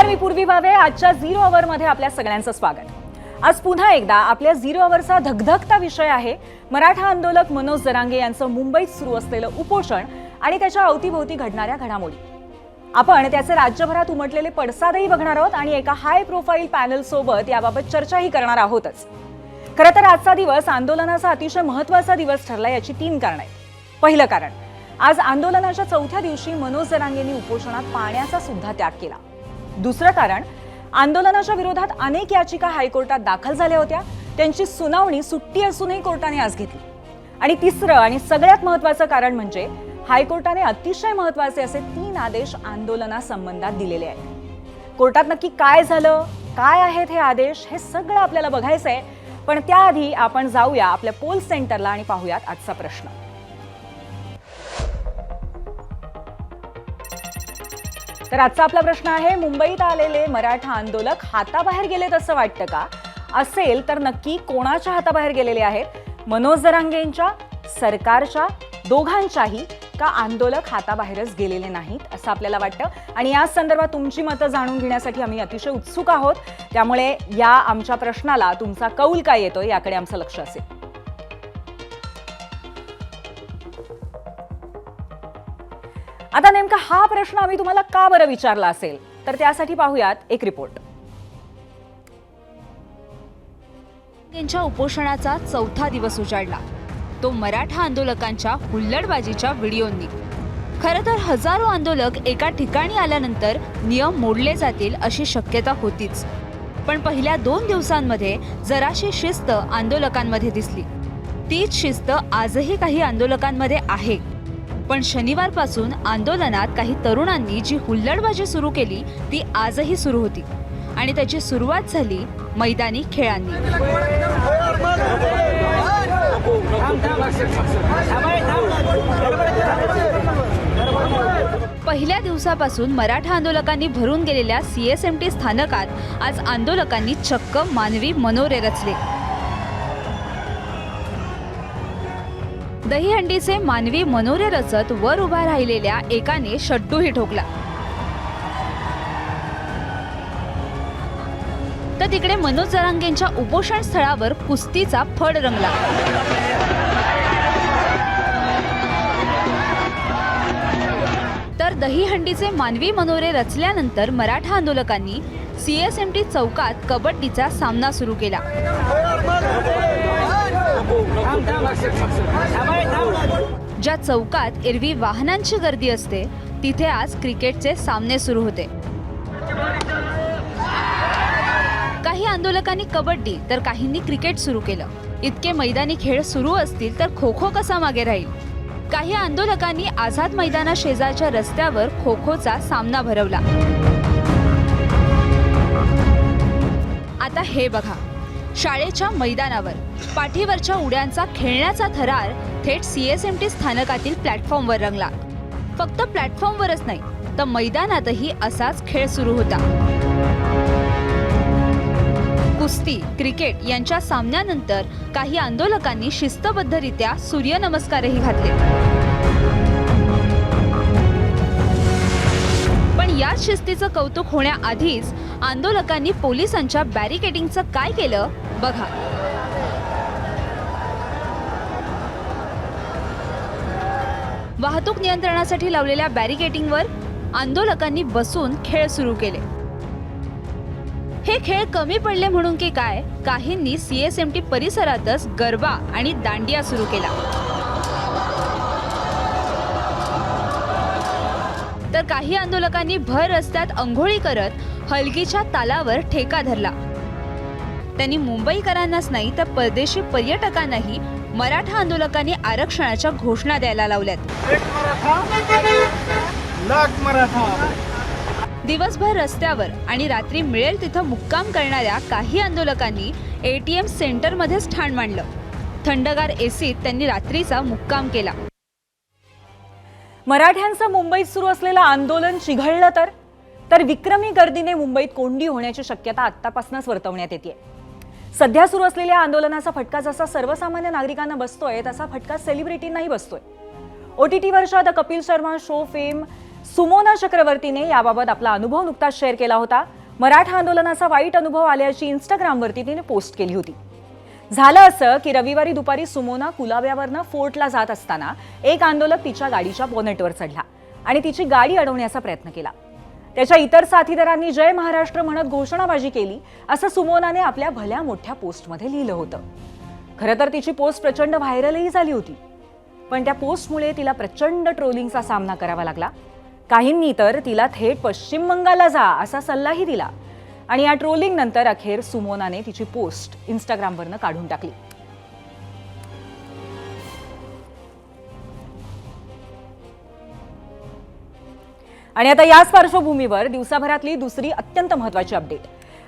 नमस्कार, मी पूर्वी भावे. आजच्या झिरो अवर मध्ये आपल्या सगळ्यांचं स्वागत. आज पुन्हा एकदा आपल्या झिरो अवरचा धगधगता विषय आहे मराठा आंदोलक मनोज जरांगे यांचं मुंबईत सुरू असलेलं उपोषण आणि त्याच्या अवतीभोवती घडणाऱ्या घडामोडी. आपण त्याचे राज्यभरात उमटलेले पडसादही बघणार आहोत आणि एका हाय प्रोफाईल पॅनल सोबत याबाबत चर्चाही करणार आहोतच. खरं तर आजचा दिवस आंदोलनाचा अतिशय महत्त्वाचा दिवस ठरला. याची 3 कारणं आहेत. पहिलं कारण, आज आंदोलनाच्या चौथ्या दिवशी मनोज जरांगेंनी उपोषणात पाण्याचा सुद्धा त्याग केला. दुसरं कारण, आंदोलनाच्या विरोधात अनेक याचिका हायकोर्टात दाखल झाल्या होत्या. त्यांची सुनावणी सुट्टी असूनही कोर्टाने आज घेतली. आणि तिसरं आणि सगळ्यात महत्त्वाचं कारण म्हणजे हायकोर्टाने अतिशय महत्त्वाचे असे 3 आदेश आंदोलनासंबंधात दिलेले आहेत. कोर्टात नक्की काय झालं, काय आहेत हे आदेश, हे सगळं आपल्याला बघायचं आहे. पण त्याआधी आपण जाऊया आपल्या पोल सेंटरला आणि पाहूयात आजचा प्रश्न. तर आजचा आपला प्रश्न आहे, मुंबईत आलेले मराठा आंदोलक हाताबाहेर गेलेत असं वाटतं का? असेल तर नक्की कोणाच्या हाताबाहेर गेलेले आहेत? मनोज जरांगेंच्या, सरकारच्या, दोघांच्याही, का आंदोलक हाताबाहेरच गेलेले नाहीत असं आपल्याला वाटतं? आणि या संदर्भात तुमची मतं जाणून घेण्यासाठी आम्ही अतिशय उत्सुक आहोत. त्यामुळे या आमच्या प्रश्नाला तुमचा कौल काय येतोय याकडे आमचं लक्ष असेल. आता नेमका हा प्रश्न आम्ही तुम्हाला का बरं विचारला असेल, तर त्यासाठी पाहूयात एक रिपोर्ट. त्यांच्या उपोषणाचा चौथा दिवस उजाडला, तो मराठा आंदोलकांच्या हुल्लडबाजीच्या व्हिडिओंनी. खरं तर हजारो आंदोलक एका ठिकाणी आल्यानंतर नियम मोडले जातील अशी शक्यता होतीच. पण पहिल्या 2 दिवसांमध्ये जराशी शिस्त आंदोलकांमध्ये दिसली. तीच शिस्त आजही काही आंदोलकांमध्ये आहे. पण शनिवारपासून आंदोलनात काही तरुणांनी जी हुल्लडबाजी सुरू केली ती आजही सुरू होती. आणि त्याची सुरुवात झाली मैदानी खेळांनी. पहिल्या दिवसापासून मराठा आंदोलकांनी भरून गेलेल्या CSMT स्थानकात आज आंदोलकांनी चक्क मानवी मनोरे रचले. दहीहंडीचे मानवी मनोरे रचत वर उभा राहिलेल्या एकाने शड्डूही ठोकला. तर तिकडे मनोज जरांगेंच्या उपोषण स्थळावर कुस्तीचा फड रंगला. तर दहीहंडीचे मानवी मनोरे रचल्यानंतर मराठा आंदोलकांनी CSMT चौकात कबड्डीचा सामना सुरू केला. ज्या चौकात एरवी वाहनांची गर्दी असते तिथे आज क्रिकेटचे सामने सुरू होते. काही आंदोलकांनी कबड्डी तर काहींनी क्रिकेट सुरू केलं. इतके मैदानी खेळ सुरू असतील तर खो खो कसा मागे राहील? काही आंदोलकांनी आझाद मैदाना शेजारच्या रस्त्यावर खो खोचा सामना भरवला. आता हे बघा, शाळेच्या मैदानावर पाठीवरच्या उड्यांचा खेळण्याचा थरार थेट CSMT स्थानकातील प्लॅटफॉर्मवर रंगला. फक्त प्लॅटफॉर्मवरच नाही तर मैदानातही असाच खेळ सुरू होता. कुस्ती, क्रिकेट यांच्या सामन्यानंतर काही आंदोलकांनी शिस्तबद्धरित्या सूर्यनमस्कारही घातले. पण या शिस्तीचं कौतुक होण्याआधीच आंदोलकांनी पोलिसांच्या बॅरिकेडिंगचं काय केलं बघा. वाहतूक नियंत्रणासाठी लावलेल्या बॅरिकेडिंगवर आंदोलकांनी बसून खेळ सुरू केले. हे खेळ कमी पडले म्हणून की काय, काहींनी CSMT परिसरातच गरबा आणि दांडिया सुरू केला. तर काही आंदोलकांनी भर रस्त्यात अंघोळी करत हलगीच्या तालावर ठेका धरला. त्यांनी मुंबईकरांनाच नाही तर परदेशी पर्यटकांनाही मराठा आंदोलकांनी आरक्षणाच्या घोषणा द्यायला लावल्यात. दिवसभर रस्त्यावर आणि रात्री मिळेल तिथं मुक्काम करणाऱ्या काही आंदोलकांनी ATM सेंटरमध्येच ठाण मांडलं. थंडगार ACत त्यांनी रात्रीचा मुक्काम केला. मराठ्यांचं मुंबईत सुरू असलेलं आंदोलन चिघळलं तर विक्रमी गर्दीने मुंबईत कोंडी होण्याची शक्यता आत्तापासूनच वर्तवण्यात येते. सध्या सुरू असलेल्या आंदोलनाचा फटका जसा सर्वसामान्य नागरिकांना बसतोय तसा फटका सेलिब्रिटींनाही बसतोय. OTTवरच्या the Kapil Sharma show fame Sumona चक्रवर्तीने याबाबत आपला अनुभव नुकताच शेअर केला होता. मराठा आंदोलनाचा वाईट अनुभव आल्याची इंस्टाग्रामवरती तिने पोस्ट केली होती. झालं असं की रविवारी दुपारी सुमोना कुलाब्यावरनं फोर्टला जात असताना एक आंदोलक तिच्या गाडीच्या बोनेटवर चढला आणि तिची गाडी अडवण्याचा प्रयत्न केला. त्याच्या इतर साथीदारांनी जय महाराष्ट्र म्हणत घोषणाबाजी केली असं सुमोनाने आपल्या भल्या मोठ्या पोस्टमध्ये लिहिलं होतं. खरं तर तिची पोस्ट प्रचंड व्हायरलही झाली होती, पण त्या पोस्टमुळे तिला प्रचंड ट्रोलिंगचा सामना करावा लागला. काहींनी तर तिला थेट पश्चिम बंगालला जा असा सल्लाही दिला आणि या ट्रोलिंग नंतर अखेर सुमोनाने तिची पोस्ट इंस्टाग्रामवरनं काढून टाकली. आणि आता याच पार्श्वभूमीवर दिवसाभरातली दुसरी अत्यंत महत्त्वाची अपडेट.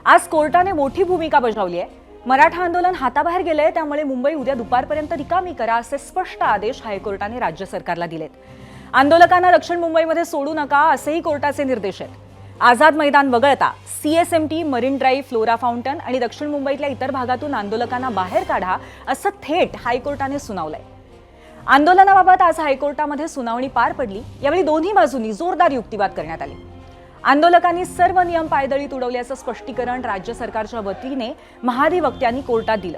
आज कोर्टाने मोठी भूमिका बजावली आहे. मराठा आंदोलन हाताबाहेर गेलंय, त्यामुळे मुंबई उद्या दुपारपर्यंत रिकामी करा असे स्पष्ट आदेश हायकोर्टाने राज्य सरकारला दिलेत. आंदोलकांना दक्षिण मुंबईमध्ये सोडू नका असेही कोर्टाचे निर्देश आहेत. आझाद मैदान वगळता CSMT, marine drive, flora fountain आणि दक्षिण मुंबईतल्या इतर भागातून आंदोलकांना बाहेर काढा असं थेट हायकोर्टाने सुनावलंय. आंदोलनाबाबत आज हायकोर्टामध्ये सुनावणी पार पडली. यावेळी दोन्ही बाजूंनी जोरदार युक्तिवाद करण्यात आले. आंदोलकांनी सर्व नियम पायदळीत उडवल्याचं स्पष्टीकरण राज्य सरकारच्या वतीने महाधिवक्त्यांनी कोर्टात दिलं.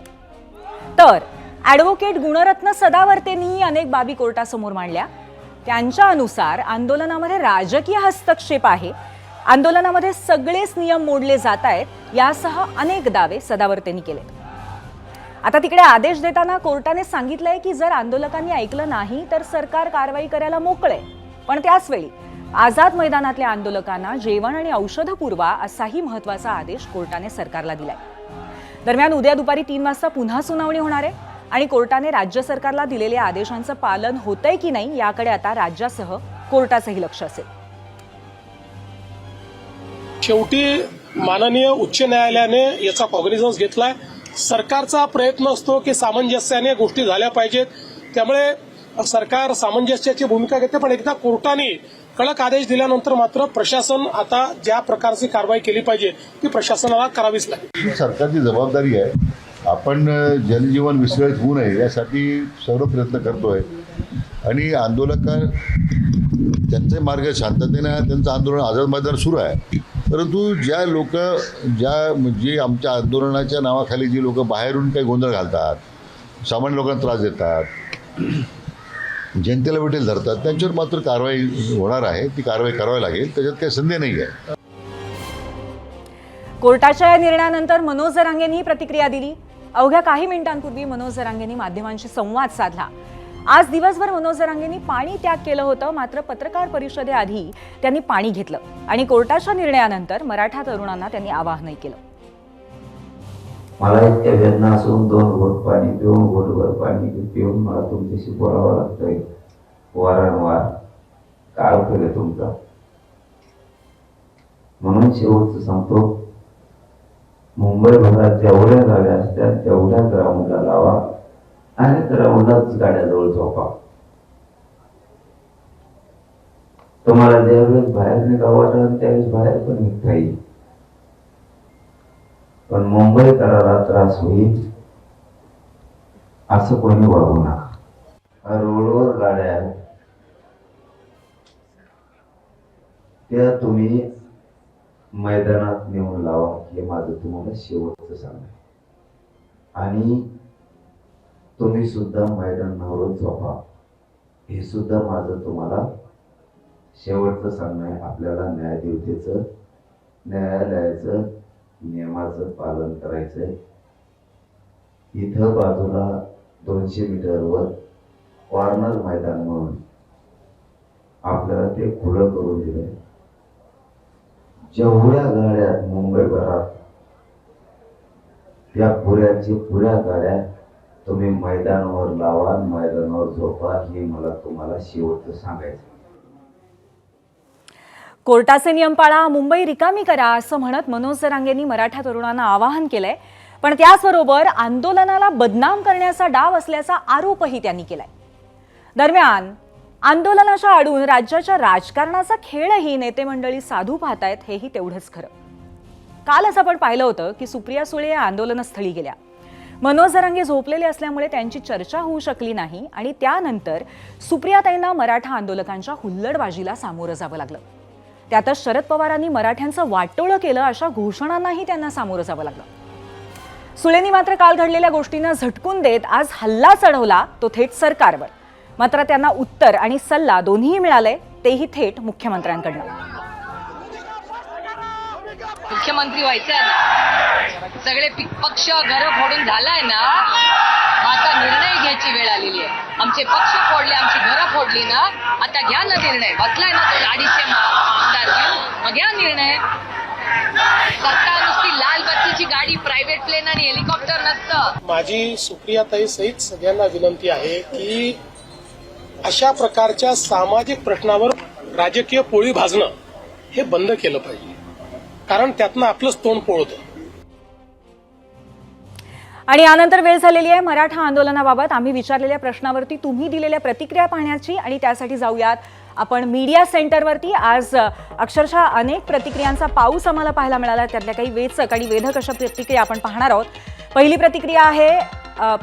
तर ॲडव्होकेट गुणरत्न सदावर्तेंनीही अनेक बाबी कोर्टासमोर मांडल्या. त्यांच्या अनुसार आंदोलनामध्ये राजकीय हस्तक्षेप आहे, आंदोलनामध्ये सगळेच नियम मोडले जात आहेत, यासह अनेक दावे सदावर्तेंनी केलेत. आता तिकडे आदेश देताना कोर्टाने सांगितलंय की जर आंदोलकांनी ऐकलं नाही तर सरकार कारवाई करायला मोकळे. पण त्याचवेळी आझाद मैदानातल्या आंदोलकांना जेवण आणि औषधं पुरवा असाही महत्त्वाचा आदेश कोर्टाने सरकारला दिलाय. दरम्यान उद्या दुपारी 3 वाजता पुन्हा सुनावणी होणार आहे आणि कोर्टाने राज्य सरकारला दिलेल्या आदेशांचं पालन होतंय की नाही याकडे आता राज्यासह कोर्टाचंही लक्ष असेल. शेवटी माननीय उच्च न्यायालयाने याचा कॉग्निझन्स घेतलाय. सरकारचा प्रयत्न असतो की सामंजस्याने गोष्टी झाल्या पाहिजेत, त्यामुळे सरकार सामंजस्याची भूमिका घेते. पण एकदा कोर्टाने कडक आदेश दिल्यानंतर मात्र प्रशासन आता ज्या प्रकारची कारवाई केली पाहिजे ती प्रशासनाला करावीच लागेल. सरकारची जबाबदारी आहे. आपण जनजीवन विस्कळीत होऊ नये यासाठी सर्व प्रयत्न करतोय आणि आंदोलक त्यांचे मार्ग शांततेने त्यांचं आंदोलन आझाद मैदान सुरू आहे. परंतु जे आमच्या आंदोलनाच्या नावाखाली जी लोक बाहेरून काही गोंधळ घालतात, सामान्य लोकांना त्रास देतात, जनतेला विटेल धरतात, त्यांच्यावर मात्र कारवाई होणार आहे. ती कारवाई करावी लागेल, त्याच्यात काही संदेह नाही आहे. कोर्टाच्या या निर्णयानंतर मनोज जरांगेंनी प्रतिक्रिया दिली. अवघ्या काही मिनिटांपूर्वी मनोज जरांगेंनी माध्यमांशी संवाद साधला. आज दिवसभर मनोज जरांगेंनी पाणी त्याग केलं होतं, मात्र पत्रकार परिषदेआधी त्यांनी पाणी घेतलं आणि कोर्टाच्या निर्णयानंतर मराठा तरुणांना त्यांनी आवाहनही केलं. मला इतक्या वेदना असून 2 घोट पाणी पिऊन, घोटभर पाणी पिऊन मला तुमच्याशी बोलावं लागतंय वारंवार. काळ केलं तुमचा, म्हणून शेवटचं सांगतो, मुंबईभरात जेवढ्या गाड्या असतात तेवढ्या ग्राउंडला लावा आणि ग्राउंडलाच गाड्याजवळ झोपा. तुम्हाला ज्यावेळेस बाहेर निघा वाटत त्यावेळेस बाहेर पण निघता येईल, पण मुंबईकराला त्रास होईल असं कोणी वागू नका. रोडवर गाड्या आहेत त्या तुम्ही मैदानात नेऊन लावा, हे माझं तुम्हाला शेवटचं सांगणं आहे. आणि तुम्ही सुद्धा मैदानावर झोपा, हे सुद्धा माझं तुम्हाला शेवटचं सांगणं आहे. आपल्याला न्यायदेवतेचं, न्यायालयाचं नियमाचं पालन करायचंय. इथं बाजूला 200 मीटरवर कॉर्नर मैदान म्हणून आपल्याला ते खुलं करून दिलंय. जेवढ्या गाड्या मुंबईभरात त्या पुऱ्या गाड्या तुम्ही मैदानावर लावा, मैदानावर झोपा, हे मला तुम्हाला शेवटचं सांगायचं. कोर्टाचे नियम पाळा, मुंबई रिकामी करा असं म्हणत मनोज जरांगेंनी मराठा तरुणांना आवाहन केलंय. पण त्याचबरोबर आंदोलनाला बदनाम करण्याचा डाव असल्याचा आरोपही त्यांनी केलाय. दरम्यान आंदोलनाच्या आडून राज्याच्या राजकारणाचा खेळही नेते मंडळी साधू पाहतायत, हेही तेवढंच खरं. कालच आपण पाहिलं होतं की सुप्रिया सुळे या आंदोलनस्थळी गेल्या, मनोज जरांगे झोपलेले असल्यामुळे त्यांची चर्चा होऊ शकली नाही आणि त्यानंतर सुप्रियाताईंना मराठा आंदोलकांच्या हुल्लडबाजीला सामोरं जावं लागलं. त्यातच शरद पवारांनी मराठ्यांचं वाटोळं केलं अशा घोषणांनाही त्यांना सामोरं जावं लागलं. सुळेंनी मात्र काल घडलेल्या गोष्टींना झटकून देत आज हल्ला चढवला, तो थेट सरकारवर. मात्र त्यांना उत्तर आणि सल्ला दोन्हीही मिळाले, तेही थेट मुख्यमंत्र्यांकडनं. मुख्यमंत्री व्हायचंय ना, सगळे पक्ष घरं फोडून झालाय ना, आता निर्णय घ्यायची वेळ आलेली आहे. आमचे पक्ष फोडले, आमची घरं फोडली ना, आता घ्या ना निर्णय. बसलाय ना तो 250 आमदार घेऊन, मग घ्या निर्णय. सरकार नुसती लाल बत्तीची गाडी, प्रायव्हेट प्लेन आणि हेलिकॉप्टर नसतं. माझी सुप्रियाताई सहित सगळ्यांना विनंती आहे की अशा प्रकारच्या सामाजिक प्रश्नावर राजकीय पोळी भाजणं हे बंद केलं पाहिजे, कारण त्यातनं आपलंच तोंड पोळतं. आणि यानंतर वेळ झालेली आहे मराठा आंदोलनाबाबत आम्ही विचारलेल्या प्रश्नावरती तुम्ही दिलेल्या प्रतिक्रिया पाहण्याची. आणि त्यासाठी जाऊयात आपण मीडिया सेंटरवरती. आज अक्षरशः अनेक प्रतिक्रियांचा पाऊस आम्हाला पाहायला मिळाला. त्यातल्या काही वेचक आणि वेधक अशा प्रतिक्रिया आपण पाहणार आहोत. पहिली प्रतिक्रिया आहे,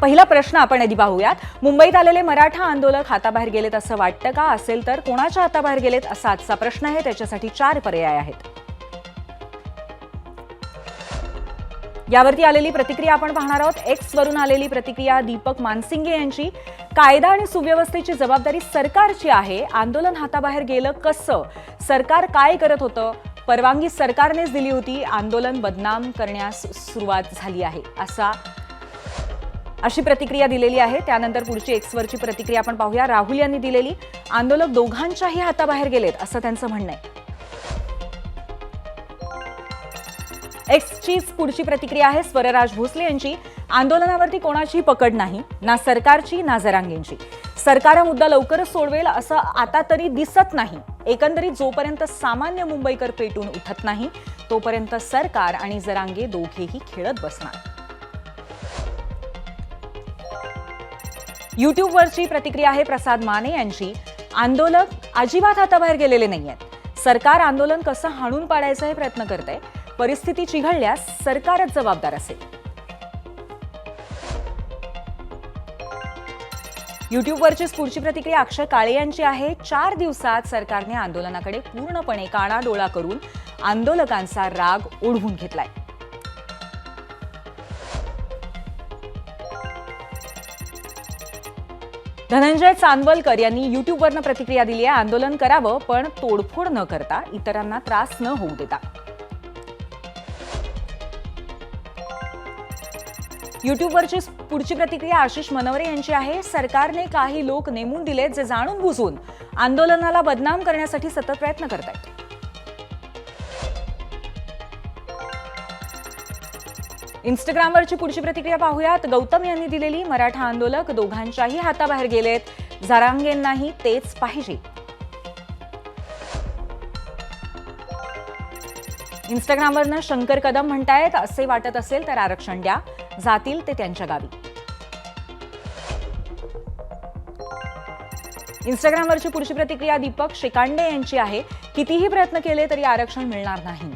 पहिला प्रश्न आपण आधी पाहूयात. मुंबईत आलेले मराठा आंदोलक हाताबाहेर गेलेत असं वाटतं का? असेल तर कोणाच्या हाताबाहेर गेलेत असा आजचा प्रश्न आहे. त्याच्यासाठी 4 पर्याय आहेत. यावरती आलेली प्रतिक्रिया आपण पाहणार आहोत. एक्स वरून आलेली प्रतिक्रिया दीपक मानसिंगे यांची. कायदा आणि सुव्यवस्थेची जबाबदारी सरकारची आहे. आंदोलन हाताबाहेर गेलं कसं? सरकार काय करत होतं? परवानगी सरकारनेच दिली होती. आंदोलन बदनाम करण्यास सुरुवात झाली आहे अशी प्रतिक्रिया दिलेली आहे. त्यानंतर पुढची एक्सवरची प्रतिक्रिया आपण पाहूया. राहुल यांनी दिलेली. आंदोलक दोघांच्याही हाताबाहेर गेलेत असं त्यांचं म्हणणं आहे. एक्सची पुढची प्रतिक्रिया आहे स्वरराज भोसले यांची. आंदोलनावरती कोणाची पकड नाही, ना सरकारची ना जरांगेंची. सरकार हा मुद्दा लवकरच सोडवेल असं आता तरी दिसत नाही. एकंदरीत जोपर्यंत सामान्य मुंबईकर पेटून उठत नाही तोपर्यंत सरकार आणि जरांगे दोघेही खेळत बसणार. युट्यूबवरची प्रतिक्रिया आहे प्रसाद माने यांची. आंदोलक अजिबात हाताबाहेर गेलेले नाहीयेत. सरकार आंदोलन कसं हाणून पाडायचा हे प्रयत्न करते. परिस्थिती चिघळल्यास सरकारच जबाबदार असेल. युट्यूबवरची पुढची प्रतिक्रिया अक्षय काळे यांची आहे. 4 दिवसात सरकारने आंदोलनाकडे पूर्णपणे कानाडोळा करून आंदोलकांचा राग ओढवून घेतलाय. धनंजय चांदवलकर यांनी युट्यूबवरनं प्रतिक्रिया दिली आहे. आंदोलन करावं पण तोडफोड न करता, इतरांना त्रास न होऊ देता. युट्यूबवरची पुढची प्रतिक्रिया आशिष मनवरे यांची आहे. सरकारने काही लोक नेमून दिलेत जे जाणून बुजून आंदोलनाला बदनाम करण्यासाठी सतत प्रयत्न करतायत. इंस्टाग्रामवरची पुढची प्रतिक्रिया पाहूयात. गौतम यांनी दिलेली. मराठा आंदोलक दोघांच्याही हाताबाहेर गेलेत, जरांगेंनाही तेच पाहिजे. इंस्टाग्रामवरनं शंकर कदम म्हणतायत, असे वाटत असेल तर आरक्षण द्या, जातील ते त्यांच्या गावी. इंस्टाग्रामवरची पुढची प्रतिक्रिया दीपक शेकांडे यांची आहे. कितीही प्रयत्न केले तरी आरक्षण मिळणार नाही.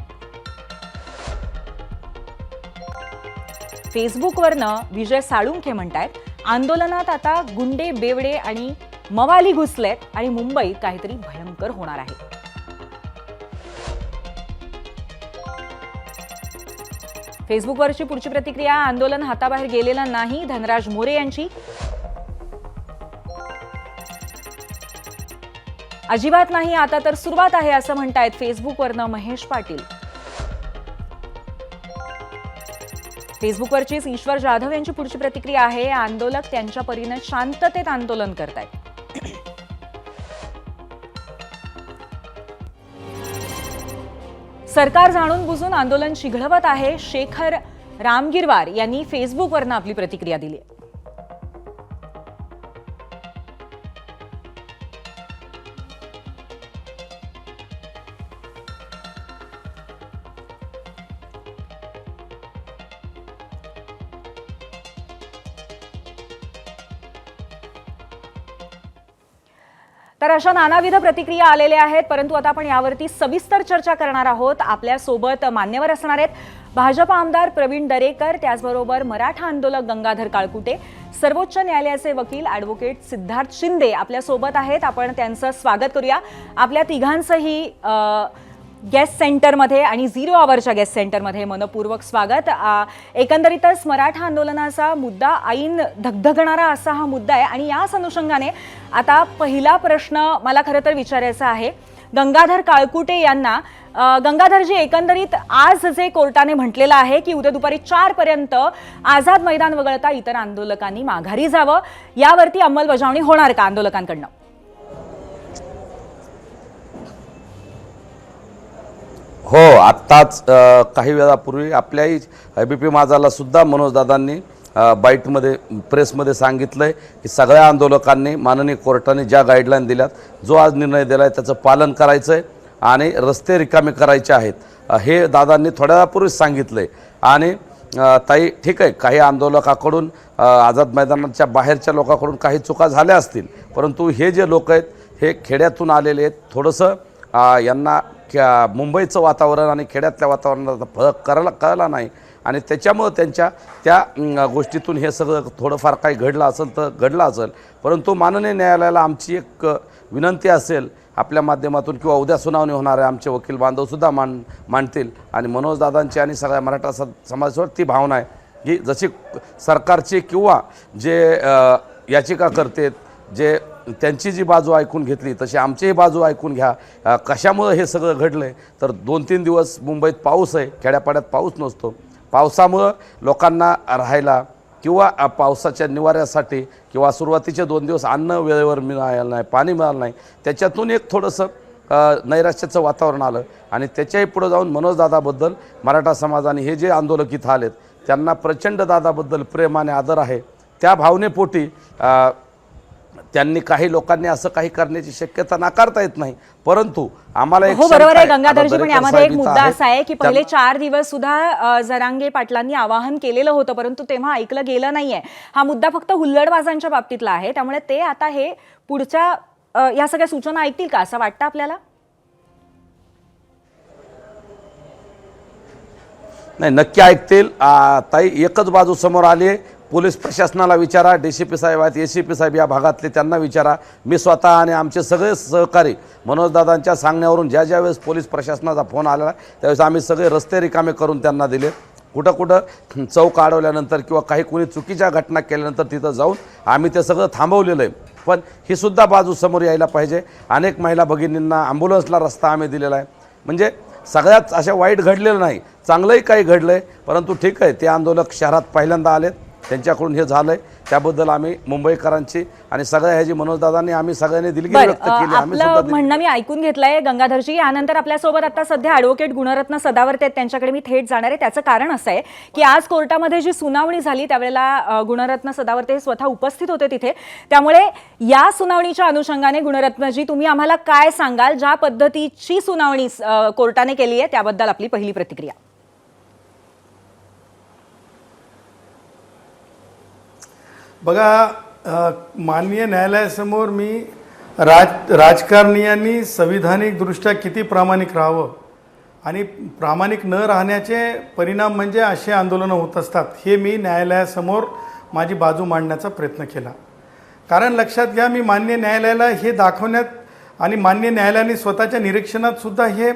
फेसबुकवरनं विजय साळुंखे म्हणतायत, आंदोलनात आता गुंडे, बेवडे आणि मवाली घुसलेत आणि मुंबईत काहीतरी भयंकर होणार आहे. फेसबुकवरची पुढची प्रतिक्रिया आंदोलन हाताबाहेर गेलेलं नाही, धनराज मोरे यांची. अजिबात नाही, आता तर सुरुवात आहे असं म्हणतायत फेसबुकवरनं महेश पाटील. फेसबुकवरचीच ईश्वर जाधव यांची पुढची प्रतिक्रिया आहे. आंदोलक त्यांच्या परीने शांततेत आंदोलन करतायत. सरकार जाणून बुजून आंदोलन चिघळवत आहे. शेखर रामगिरवार यांनी फेसबुकवरनं आपली प्रतिक्रिया दिली. तर अशा नानाविध प्रतिक्रिया आलेल्या आहेत, परंतु आता आपण यावरती सविस्तर चर्चा करणार आहोत. आपल्यासोबत मान्यवर असणार आहेत भाजप आमदार प्रवीण दरेकर, त्याचबरोबर मराठा आंदोलक गंगाधर काळकुटे, सर्वोच्च न्यायालयाचे वकील ॲडव्होकेट सिद्धार्थ शिंदे आपल्यासोबत आहेत. आपण त्यांचं स्वागत करूया. आपल्या तिघांचंही गेस्ट सेंटरमध्ये आणि 0 आवरच्या गेस्ट सेंटरमध्ये मनपूर्वक स्वागत. एकंदरीतच मराठा आंदोलनाचा मुद्दा ऐन धगधगणारा असा हा मुद्दा आहे आणि याच अनुषंगाने आता पहिला प्रश्न मला खरं तर विचारायचा आहे गंगाधर काळकुटे यांना. गंगाधरजी, एकंदरीत आज जे कोर्टाने म्हटलेलं आहे की उद्या दुपारी 4 पर्यंत आझाद मैदान वगळता इतर आंदोलकांनी माघारी जावं, यावरती अंमलबजावणी होणार का आंदोलकांकडनं? हो, आत्ताच काही वेळापूर्वी आपल्याही ABP माझाला सुद्धा मनोजदादांनी बाईटमध्ये प्रेसमध्ये सांगितलंय की सगळ्या आंदोलकांनी माननीय कोर्टाने ज्या गाईडलाईन दिल्यात, जो आज निर्णय दिला आहे त्याचं पालन करायचं आहे आणि रस्ते रिकामे करायचे आहेत, हे दादांनी थोड्या वेळापूर्वीच सांगितलंय. आणि ताई, ठीक आहे, काही आंदोलकाकडून आझाद मैदानाच्या बाहेरच्या लोकांकडून काही चुका झाल्या असतील, परंतु हे जे लोक आहेत हे खेड्यातून आलेले आहेत. थोडंसं यांना मुंबईचं वातावरण आणि खेड्यातल्या वातावरणाचा फरक कळला नाही आणि त्याच्यामुळं त्यांच्या त्या गोष्टीतून हे सगळं थोडंफार काही घडलं असेल तर घडलं असेल. परंतु माननीय न्यायालयाला आमची एक विनंती असेल आपल्या माध्यमातून, किंवा उद्या सुनावणी होणार आहे, आमचे वकील बांधवसुद्धा मांडतील आणि मनोजदादांची आणि सगळ्या मराठा समाजावर ती भावना आहे की जशी सरकारची किंवा जे याचिकाकर्ते जे त्यांची जी बाजू ऐकून घेतली तशी आमचीही बाजू ऐकून घ्या. कशामुळं हे सगळं घडलं आहे तर 2-3 दिवस मुंबईत पाऊस आहे, खेड्यापाड्यात पाऊस नसतो. पावसामुळं लोकांना राहायला किंवा पावसाच्या निवाऱ्यासाठी किंवा सुरुवातीचे 2 दिवस अन्न वेळेवर मिळालं नाही, पाणी मिळालं नाही, त्याच्यातून एक थोडंसं नैराश्याचं वातावरण आलं आणि त्याच्याही पुढं जाऊन मनोजदादाबद्दल मराठा समाजाने हे जे आंदोलक इथं आलेत त्यांना प्रचंड दादाबद्दल प्रेम आणि आदर आहे. त्या भावनेपोटी त्यांनी काही लोकांनी असं काही करण्याची शक्यता नाकारता येत नाही. परंतु आम्हाला एक बरोबर आहे गंगाधरजी, पण यामध्ये एक मुद्दा असा आहे की पहिले 4 दिवस सुद्धा जरांगे पाटलांनी आवाहन केलेलं होतं, परंतु तेव्हा ऐकलं गेलं नाहीये. हा मुद्दा फक्त हुल्लडबाजांच्या बाबतीतला आहे, त्यामुळे ते आता हे पुढच्या या सगळ्या सूचना ऐकतील का असं वाटतं आपल्याला? नाही, नक्की ऐकतील. ताई, एकच बाजू समोर आली आहे. पोलीस प्रशासनाला विचारा, DCP साहेब आहेत, ACP साहेब या भागातले, त्यांना विचारा. मी स्वतः आणि आमचे सगळे सहकारी मनोजदादांच्या सांगण्यावरून ज्या वेळेस पोलीस प्रशासनाचा फोन आला त्यावेळेस आम्ही सगळे रस्ते रिकामे करून त्यांना दिले. कुठं चौक अडवल्यानंतर किंवा काही कुणी चुकीच्या घटना केल्यानंतर तिथं जाऊन आम्ही ते सगळं थांबवलेलं आहे. पण ही सुद्धा बाजू समोर यायला पाहिजे. अनेक महिला भगिनींना ॲम्ब्युलन्सला रस्ता आम्ही दिलेला आहे. म्हणजे सगळ्याच अशा वाईट घडलेलं नाही, चांगलंही काही घडलं आहे. परंतु ठीक आहे, ते आंदोलक शहरात पहिल्यांदा आलेत, त्यांच्याकडून हे झालंय, त्याबद्दल आम्ही मुंबईकरांची आणि सगळ्या ह्याची मनोजदादांनी आम्ही सगळ्यांनी दिलगिरी व्यक्त केली. आपलं म्हणणं मी ऐकून घेतलंय गंगाधरजी. यानंतर आपल्यासोबत आता सध्या ॲडव्होकेट गुणरत्न सदावर्ते आहेत, त्यांच्याकडे मी थेट जाणार आहे. त्याचं कारण असं आहे की आज कोर्टामध्ये जी सुनावणी झाली त्यावेळेला गुणरत्न सदावर्ते स्वतः उपस्थित होते तिथे. त्यामुळे या सुनावणीच्या अनुषंगाने गुणरत्नजी, तुम्ही आम्हाला काय सांगाल? ज्या पद्धतीची सुनावणी कोर्टाने केली आहे त्याबद्दल आपली पहिली प्रतिक्रिया. बघा, माननीय न्यायालयासमोर मी राजकारणीयांनी संविधानिकदृष्ट्या किती प्रामाणिक राहावं आणि प्रामाणिक न राहण्याचे परिणाम म्हणजे असे आंदोलनं होत असतात, हे मी न्यायालयासमोर माझी बाजू मांडण्याचा प्रयत्न केला. कारण लक्षात घ्या, मी माननीय न्यायालयाला हे दाखवण्यात आणि माननीय न्यायालयाने स्वतःच्या निरीक्षणातसुद्धा हे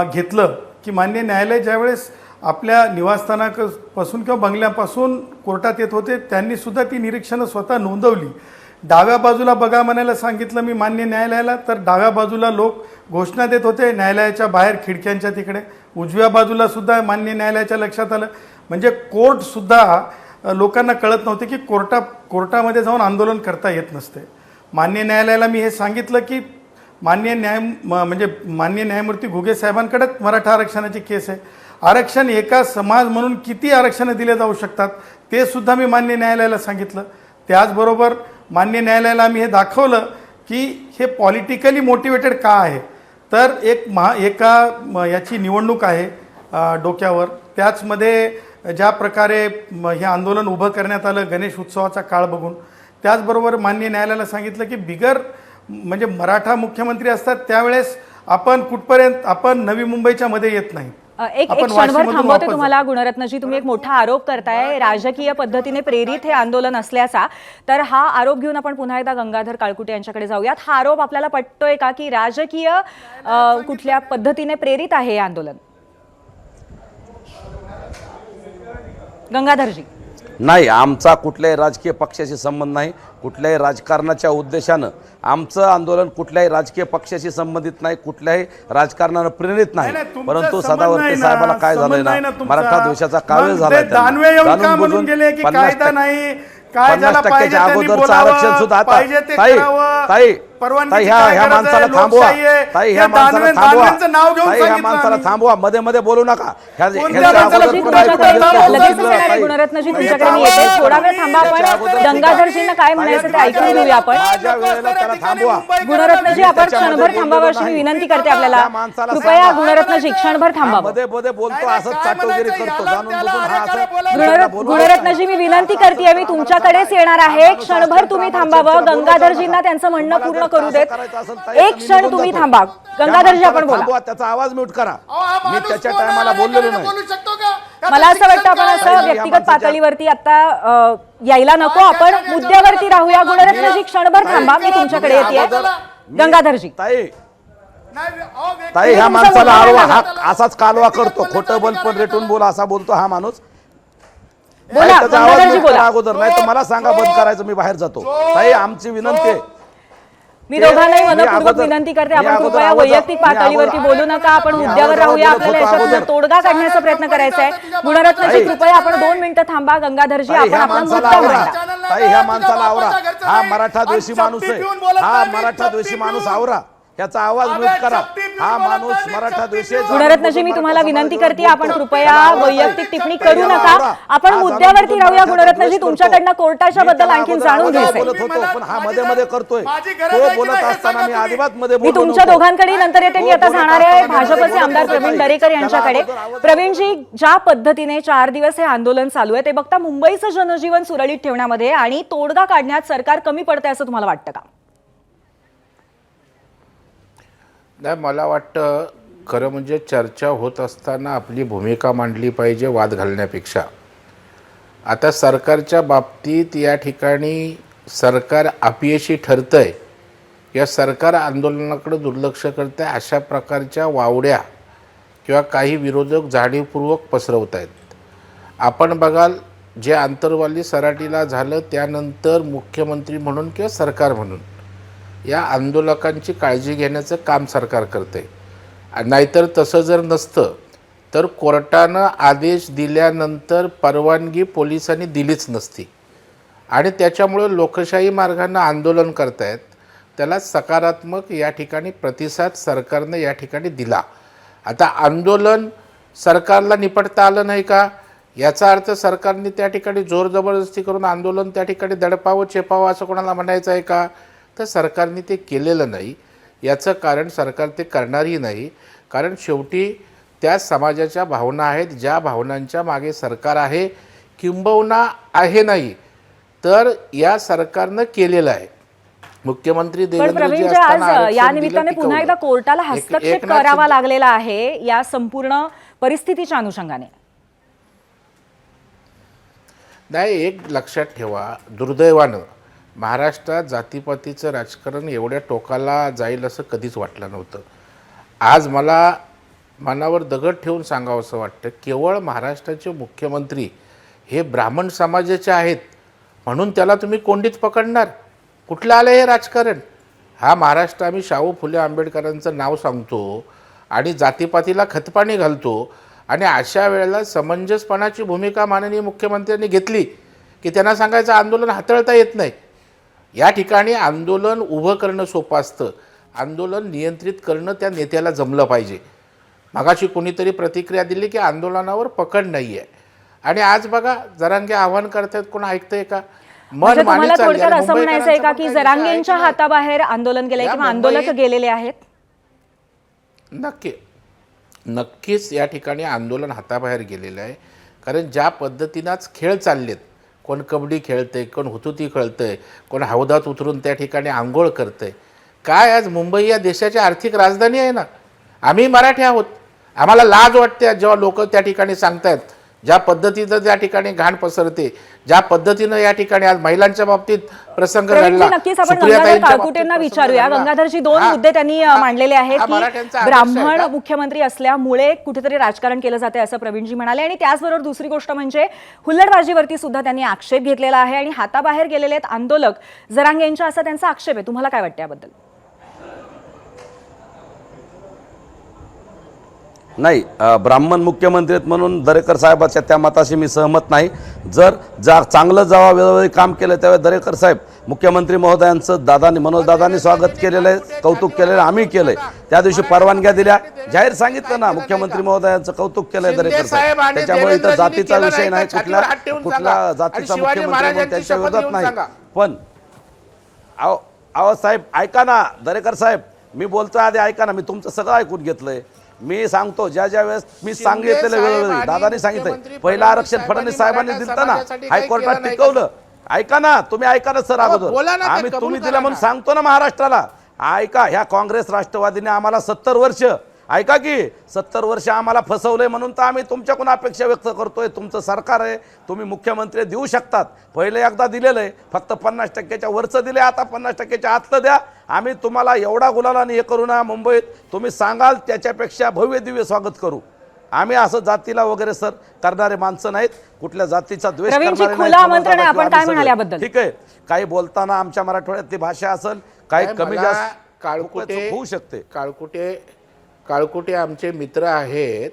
घेतलं की माननीय न्यायालय ज्यावेळेस आपल्या निवासस्थानापासून किंवा बंगल्यापासून कोर्टात येत होते त्यांनीसुद्धा ती निरीक्षणं स्वतः नोंदवली. डाव्या बाजूला बघा म्हणायला सांगितलं मी माननीय न्यायालयाला, तर डाव्या बाजूला लोक घोषणा देत होते न्यायालयाच्या बाहेर खिडक्यांच्या तिकडे. उजव्या बाजूला सुद्धा माननीय न्यायालयाच्या लक्षात आलं. म्हणजे कोर्टसुद्धा लोकांना कळत नव्हते की कोर्टामध्ये जाऊन आंदोलन करता येत नसते. माननीय न्यायालयाला मी हे सांगितलं की माननीय न्यायमूर्ती घुगे साहेबांकडेच मराठा आरक्षणाची केस आहे. आरक्षण एका समाज म्हणून किती आरक्षणं दिले जाऊ शकतात ते सुद्धा मी माननीय न्यायालयाला सांगितलं. त्याचबरोबर माननीय न्यायालयाला आम्ही हे दाखवलं की हे पॉलिटिकली मोटिवेटेड का आहे. तर एका याची निवडणूक आहे डोक्यावर, त्याचमध्ये ज्या प्रकारे हे आंदोलन उभं करण्यात आलं गणेश उत्सवाचा काळ बघून. त्याचबरोबर माननीय न्यायालयाला सांगितलं की म्हणजे मराठा मुख्यमंत्री असतात त्यावेळेस आपण कुठपर्यंत आपण नवी मुंबईच्या मध्ये येत नाही, एक आपण क्षणभर वाशीमधून थांबवते वापस तुम्हाला गुणरत्नजी. तुम्ही एक मोठा आरोप करताय राजकीय पद्धतीने प्रेरित हे आंदोलन असल्याचा. तर हा आरोप घेऊन आपण पुन्हा एकदा गंगाधर काळकुटे यांच्याकडे जाऊयात. हा आरोप आपल्याला पटतोय का की राजकीय कुठल्या पद्धतीने प्रेरित आहे हे आंदोलन? गंगाधरजी. नाही, आमचा कुठल्याही राजकीय पक्षाशी संबंध नाही. कुठल्याही राजकारणाच्या उद्देशानं आमचं आंदोलन कुठल्याही राजकीय पक्षाशी संबंधित नाही, कुठल्याही राजकारणानं प्रेरित नाही. नाही, तुमचा परंतु संबंध सदावर्ते नाही ना, साहेबाला काय संबंध झालंय नाही ना, ना तुमचा. मराठा द्वेषाचा कावीळ मग झालाय ते दानवे येऊन का जाणून म्हणून बुजून गेले की 50% कायदा नाही, काय ज्याला 50% पाहिजे त्यांनी अगोदरचं बोलावं, आरक्षण सुद्धा आता पाहिजे ते ताई करावं. ताई परवानगीची ताई काय ह्या गरज आहे? माणसाला थांबवा. लोकशाही आहे. ताई या ह्या माणसाला थांबवा. दानवेंचं नाव घेऊन ताई ह्या सांगितलं माणसाला आम्ही. थांबवा. मध्ये मध्ये बोलू नका. कोणत्या ह्याच्या माणसाला अगोदर कुठं पण ऐकून जाता घेतलं. येतं? लगेच ताई, येणार आहे गुणरत्नजी तुमच्याकडे. मी येते. थोडा वेळ थांबा. आपण गंगाधरजींना काय म्हणायचं ते ऐकून घेऊया आपण. माझ्या वेळेला त्याला थांबवा. गुणरत्नजी आपण क्षणभर थांबावं अशी मी विनंती करते आपल्याला. कृपया गुणरत्नजी क्षणभर थांबावं. मध्ये मध्ये बोलतो असं चाटोगिरी करतो जाणून बुजून हा असं गुणरत्नजी मी विनंती करते, मी तुमच्याकडेच येणार आहे. क्षणभर तुम्ही थांबावं. गंगाधरजींना त्यांचं म्हणणं पूर्ण करू देत. एक क्षण तुम्ही थांबा. गंगाधरजी आपण बोला. थांबवा, त्याचा आवाज म्यूट करा. मी त्याच्या टायमाला बोललेलो नाही. मला असं वाटतं आपण असं व्यक्तिगत पातळीवरती आता यायला नको. आपण मुद्द्यावरती राहूया. गुणरत्नजी क्षणभर थांबा. मी तुमच्याकडे येते. गंगाधरजी. ताई ताई ह्या माणसाला आरवा हा असाच कालवा करतो. खोटं बोल पण रेटून बोला असा बोलतो हा माणूस. बोला त्याचा आवाज गंगाधरजी mute करा बोला. अगोदर, नाही तर मला सांगा बंद करायचं, मी बाहेर जातो. ताई आमची विनंती आहे. मी दोघांनाही मी मनपूर्वक अगोदर- विनंती करते, मी आपण अगोदर कृपया आवाज- वैयक्तिक मी पातळीवरती अगोदर- बोलू नका. आपण मी मुद्द्यावर अगोदर राहूया. बोलत आपल्याला होतो याच्यातून अगोदर. तोडगा काढण्याचा प्रयत्न करायचा आहे. गुणरत्नजी ताई- कृपया आपण 2 मिनिटं थांबा. गंगाधरजी ताई आपण ह्या आपला माणसाला मुद्दा आवरा. मांडा. ताई ह्या माणसाला आवरा. हा मराठा द्वेषी माणूस आहे. हा मराठा द्वेषी माणूस आवरा. ह्याचा आवाज म्यूट करा. हा माणूस मराठा द्वेषी आहे. गुणरत्नजी मी तुम्हाला विनंती करते, आपण कृपया वैयक्तिक टिप्पणी करू नका. आपण मुद्द्यावरती राहूया. गुणरत्नजी तुमच्याकडनं कोर्टाच्या बद्दल आणखी जाणून घ्यायचंय. बोलत होतो पण हा मध्ये मध्ये करतोय. तो बोलत असताना मी अजिबात मध्ये मी बोललो तुमच्या नव्हतो. दोघांकडे नंतर येते. मी आता जाणार आहे भाजपचे आमदार प्रवीण दरेकर यांच्याकडे. प्रवीणजी, ज्या पद्धतीने 4 दिवस हे आंदोलन चालू आहे ते बघता मुंबईचं जनजीवन सुरळीत ठेवण्यामध्ये आणि तोडगा काढण्यात सरकार कमी पडतंय असं तुम्हाला वाटतं का? नाही, मला वाटतं खरं म्हणजे चर्चा होत असताना आपली भूमिका मांडली पाहिजे वाद घालण्यापेक्षा. आता सरकारच्या बाबतीत या ठिकाणी सरकार अपयशी ठरतंय या सरकार आंदोलनाकडे दुर्लक्ष करते अशा प्रकारच्या वावड्या किंवा काही विरोधक जाणीवपूर्वक पसरवत आहेत. आपण बघाल जे आंतरवाली सराटीला झालं त्यानंतर मुख्यमंत्री म्हणून किंवा सरकार म्हणून या आंदोलकांची काळजी घेण्याचं काम सरकार करते. नाहीतर तसं जर नसतं तर कोर्टानं आदेश दिल्यानंतर परवानगी पोलिसांनी दिलीच नसती आणि त्याच्यामुळे लोकशाही मार्गानं आंदोलन करतायत. त्याला सकारात्मक या ठिकाणी प्रतिसाद सरकारनं या ठिकाणी दिला. आता आंदोलन सरकारला निपटता आलं नाही का याचा अर्थ सरकारने त्या ठिकाणी जोर जबरदस्ती करून आंदोलन त्या ठिकाणी दडपावं चेपावं असं कोणाला म्हणायचं आहे का? तर सरकारने ते केलेलं नाही. याचं कारण सरकार ते करणारही नाही. कारण शेवटी त्या समाजाच्या भावना आहेत ज्या भावनांच्या मागे सरकार आहे, किंबहुना आहे नाही तर या सरकारनं केलेलं आहे. मुख्यमंत्री पण देवेंद्रजी प्रवीणजी, असताना आज आरक्षण या दिलं, निमित्ताने पुन्हा टिकवलं. एकदा कोर्टाला हस्तक्षेप एकनाथ करावा शिंदे- लागलेला आहे या संपूर्ण परिस्थितीच्या अनुषंगाने. नाही, एक लक्षात ठेवा, दुर्दैवानं महाराष्ट्रात जातीपातीचं राजकारण एवढ्या टोकाला जाईल असं कधीच वाटलं नव्हतं. आज मला मनावर दगड ठेवून सांगावं असं वाटतं, केवळ महाराष्ट्राचे मुख्यमंत्री हे ब्राह्मण समाजाचे आहेत म्हणून त्याला तुम्ही कोंडीत पकडणार? कुठलं आलं हे राजकारण? हा महाराष्ट्र आम्ही शाहू फुले आंबेडकरांचं नाव सांगतो आणि जातीपातीला खतपाणी घालतो आणि अशा वेळेला समंजसपणाची भूमिका माननीय मुख्यमंत्र्यांनी घेतली की त्यांना सांगायचं आंदोलन हाताळता येत नाही. या ठिकाणी आंदोलन उभं करणं सोपं असतं, आंदोलन नियंत्रित करणं त्या नेत्याला जमलं पाहिजे. मगाशी कोणीतरी प्रतिक्रिया दिली की आंदोलनावर पकड नाही आहे आणि आज बघा जरांगे आव्हान करतायत, कोण ऐकतंय का? म्हणजे तुम्हाला थोडक्यात असं म्हणायचं आहे का की जरांगेंच्या हाताबाहेर आंदोलन केलंय किंवा आंदोलक गेलेले आहेत? नक्कीच या ठिकाणी आंदोलन हाताबाहेर गेलेलं आहे. कारण ज्या पद्धतीनंच खेळ चाललेत, कोण कबड्डी खेळतंय, कोण हुतुती खेळतंय, कोण हौदात उतरून त्या ठिकाणी आंघोळ करतंय. काय आज मुंबई या देशाची आर्थिक राजधानी आहे ना, आम्ही मराठी आहोत, आम्हाला लाज वाटते जेव्हा लोक त्या ठिकाणी सांगतायत, ज्या पद्धतीनं त्या ठिकाणी घाण पसरते, ज्या पद्धतीनं या ठिकाणी आज महिलांच्या बाबतीत प्रसंग प्रवीणजी, घडला, नक्कीच आपण गंगाधर सुप्रियाताईंच्या काळकुटेंना बाबतीत प्रसंग विचारूया. घडला. गंगाधरजी, दोन हा, मुद्दे त्यांनी हा, मांडलेले आहेत हा की मराठ्यांचा आदर्श आहे ब्राह्मण का? मुख्यमंत्री असल्यामुळे कुठेतरी राजकारण केलं जाते असं प्रवीणजी म्हणाले, आणि त्याचबरोबर दुसरी गोष्ट म्हणजे हुल्लडबाजीवरती सुद्धा त्यांनी आक्षेप घेतलेला आहे आणि हाताबाहेर गेलेले आहेत आंदोलक जरांगे यांचा, असा त्यांचा आक्षेप आहे. तुम्हाला काय वाटतं याबद्दल? नाही, ब्राह्मण मुख्यमंत्री आहेत म्हणून दरेकर साहेबाच्या त्या मताशी मी सहमत नाही. जर चांगलं जेव्हा वेळोवेळी काम केलं त्यावेळी दरेकर साहेब मुख्यमंत्री महोदयांचं मनोजदादांनी स्वागत केलेलं आहे, कौतुक केलेलं आहे, आम्ही केलं आहे. त्या दिवशी परवानग्या दिल्या, जाहीर सांगितलं ना, मुख्यमंत्री महोदयांचं कौतुक केलं आहे दरेकर साहेब. त्याच्यामुळे इथं जातीचा विषय नाही, कुठला जातीचा मुख्यमंत्री म्हणून त्यांच्या विरोधात नाही. पण अहो साहेब ऐका ना, दरेकर साहेब मी बोलतोय आधी ऐका ना, मी तुमचं सगळं ऐकून घेतलंय. मी सांगतो ज्या वेळेस मी सांगितलेलं वेळोवेळी दादानी सांगितलंय, पहिलं आरक्षण फडणवीस साहेबांनी दिलं ना, हायकोर्टात टिकवलं. ऐका ना, तुम्ही ऐका ना सर, अगोदर आम्ही तुम्ही दिलं म्हणून सांगतो ना महाराष्ट्राला. ऐका, ह्या काँग्रेस राष्ट्रवादीने आम्हाला 70 वर्ष, ऐका की 70 वर्ष आम्हाला फसवलंय, म्हणून तर आम्ही तुमच्याकडून अपेक्षा व्यक्त करतोय. तुमचं सरकार आहे, तुम्ही मुख्यमंत्री देऊ शकतात. पहिले एकदा दिलेलं आहे, फक्त 50% वरचं दिले, आता 50% आतलं द्या. आम्ही तुम्हाला एवढा गुलालाने हे करू ना, मुंबईत तुम्ही सांगाल त्याच्यापेक्षा भव्य दिव्य स्वागत करू. आम्ही असं जातीला वगैरे सर करणारे माणसं नाहीत, कुठल्या जातीचा द्वेष करणारे नाहीत. ठीक आहे, काही बोलताना आमच्या मराठवाड्यातली भाषा असेल, काही कमी जास्त होऊ शकते. काळकुटे आमचे मित्र आहेत.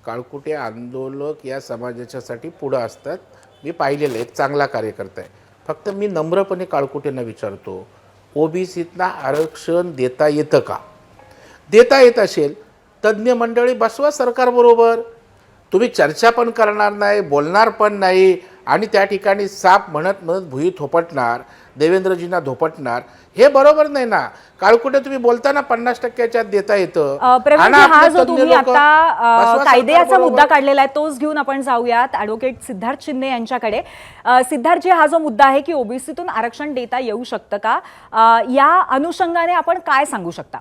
काळकुटे आंदोलक या समाजाच्यासाठी पुढं असतात. मी पाहिलेलं एक चांगला कार्यकर्ता आहे. फक्त मी नम्रपणे काळकुटेंना विचारतो, ओबीसीतना आरक्षण देता येतं का? देता येत असेल तज्ज्ञ मंडळी बसवा सरकारबरोबर. तुम्ही चर्चा पण करणार नाही, बोलणार पण नाही, आणि त्या ठिकाणी साप म्हणत भुई थोपटणार, देवेंद्रजींना धोपटणार. हे बरोबर नाही ना. काळकुटे तुम्ही बोलताना 50% देता येतं. प्रवीणजी, हा जो तुम्ही आता कायद्याचा मुद्दा काढलेला आहे तोच घेऊन आपण जाऊयात ॲडव्होकेट सिद्धार्थ शिंदे यांच्याकडे. सिद्धार्थजी, हा जो मुद्दा आहे की ओबीसीतून आरक्षण देता येऊ शकतं का, या अनुषंगाने आपण काय सांगू शकता?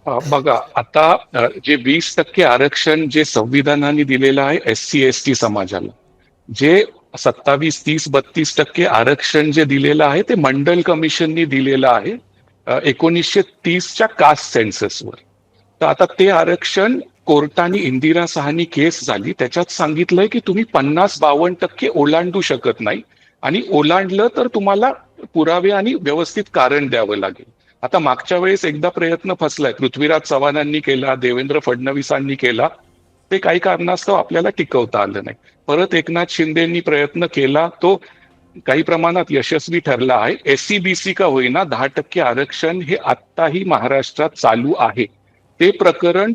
बघा, आता जे 20% आरक्षण जे संविधानाने दिलेलं आहे SC ST समाजाला, जे 27, 30, 32% आरक्षण जे दिलेलं आहे ते मंडल कमिशननी दिलेलं आहे 1930च्या कास्ट सेन्ससवर. तर आता ते आरक्षण कोर्टाने, इंदिरा साहानी केस झाली, त्याच्यात सांगितलंय की तुम्ही 50-52% ओलांडू शकत नाही, आणि ओलांडलं तर तुम्हाला पुरावे आणि व्यवस्थित कारण द्यावं लागेल. आता मागच्या वेळेस एकदा प्रयत्न फसलाय, पृथ्वीराज चव्हाणांनी केला, देवेंद्र फडणवीसांनी केला, ते काही कारणास्तव आपल्याला टिकवता आलं नाही. परत एकनाथ शिंदेंनी प्रयत्न केला, तो काही प्रमाणात यशस्वी ठरला आहे. SC-BC का होईना 10% आरक्षण हे आत्ताही महाराष्ट्रात चालू आहे. ते प्रकरण